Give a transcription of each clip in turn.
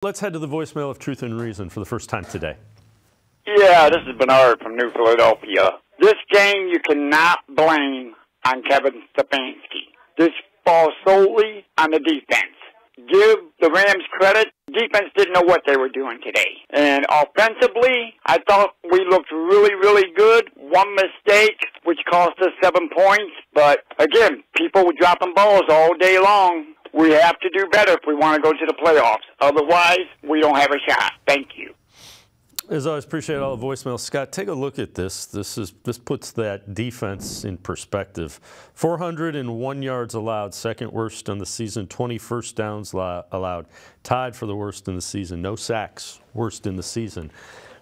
Let's head to the voicemail of Truth and Reason for the first time today. Yeah, this is Bernard from New Philadelphia. This game you cannot blame on Kevin Stefanski. This falls solely on the defense. Give the Rams credit. Defense didn't know what they were doing today. And offensively, I thought we looked really, really good. One mistake, which cost us 7 points. But again, people were dropping balls all day long. We have to do better if we want to go to the playoffs. Otherwise, we don't have a shot. Thank you. As always, appreciate all the voicemails. Scott, take a look at this. This puts that defense in perspective. 401 yards allowed, second worst on the season. 20 first downs allowed, tied for the worst in the season. No sacks, worst in the season.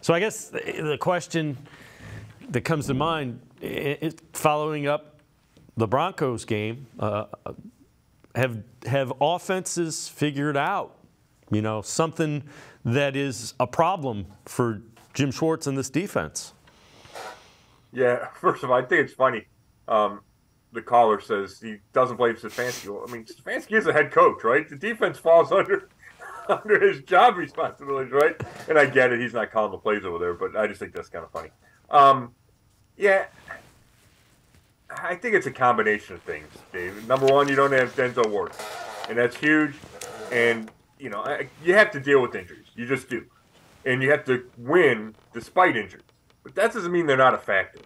So I guess the question that comes to mind, following up the Broncos game, have offenses figured out, something that is a problem for Jim Schwartz and this defense? Yeah, first of all, I think it's funny. The caller says he doesn't blame Stefanski. Well, I mean, Stefanski is a head coach, right? The defense falls under his job responsibilities, right? And I get it. He's not calling the plays over there, but I just think that's kind of funny. Yeah, I think it's a combination of things, Dave. Number one, you don't have Denzel Ward, and that's huge. And, you have to deal with injuries. You just do. And you have to win despite injuries. But that doesn't mean they're not a factor.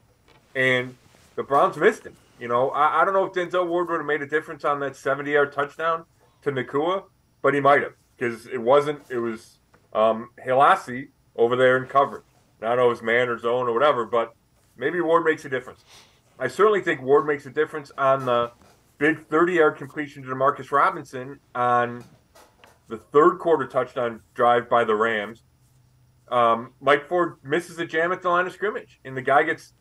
And the Browns missed him. I don't know if Denzel Ward would have made a difference on that 70-yard touchdown to Nakua, but he might have. Because it was Hilasi over there in coverage. I don't know if it's man or zone or whatever, but maybe Ward makes a difference. I certainly think Ward makes a difference on the big 30-yard completion to DeMarcus Robinson on the third quarter touchdown drive by the Rams. Mike Ford misses a jam at the line of scrimmage, and the guy gets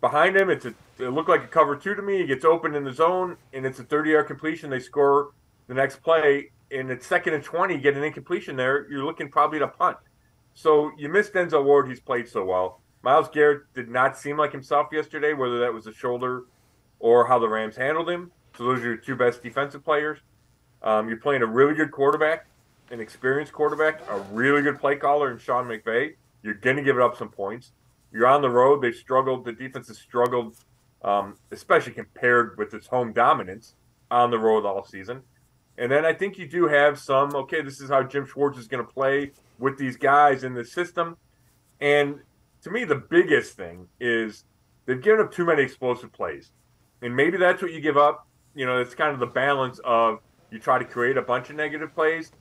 behind him. It looked like a cover two to me. He gets open in the zone, and it's a 30-yard completion. They score the next play, and it's 2nd and 20. You get an incompletion there. You're looking probably to punt. So you miss Denzel Ward. He's played so well. Myles Garrett did not seem like himself yesterday, whether that was the shoulder or how the Rams handled him. So those are your two best defensive players. You're playing a really good quarterback, an experienced quarterback, a really good play caller in Sean McVay. You're going to give it up some points. You're on the road. They've struggled. The defense has struggled, especially compared with its home dominance on the road all season. And then I think you do have some, this is how Jim Schwartz is going to play with these guys in the system. And to me, the biggest thing is they've given up too many explosive plays. And maybe that's what you give up. It's kind of the balance of you try to create a bunch of negative plays.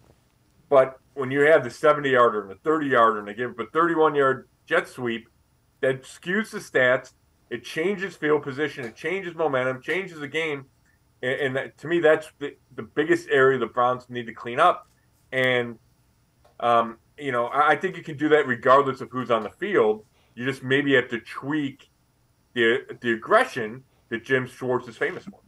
But when you have the 70-yarder and the 30-yarder and they give up a 31-yard jet sweep, that skews the stats. It changes field position. It changes momentum, changes the game. And to me, that's the biggest area the Browns need to clean up. And, I think you can do that regardless of who's on the field. You just maybe have to tweak the aggression that Jim Schwartz is famous for.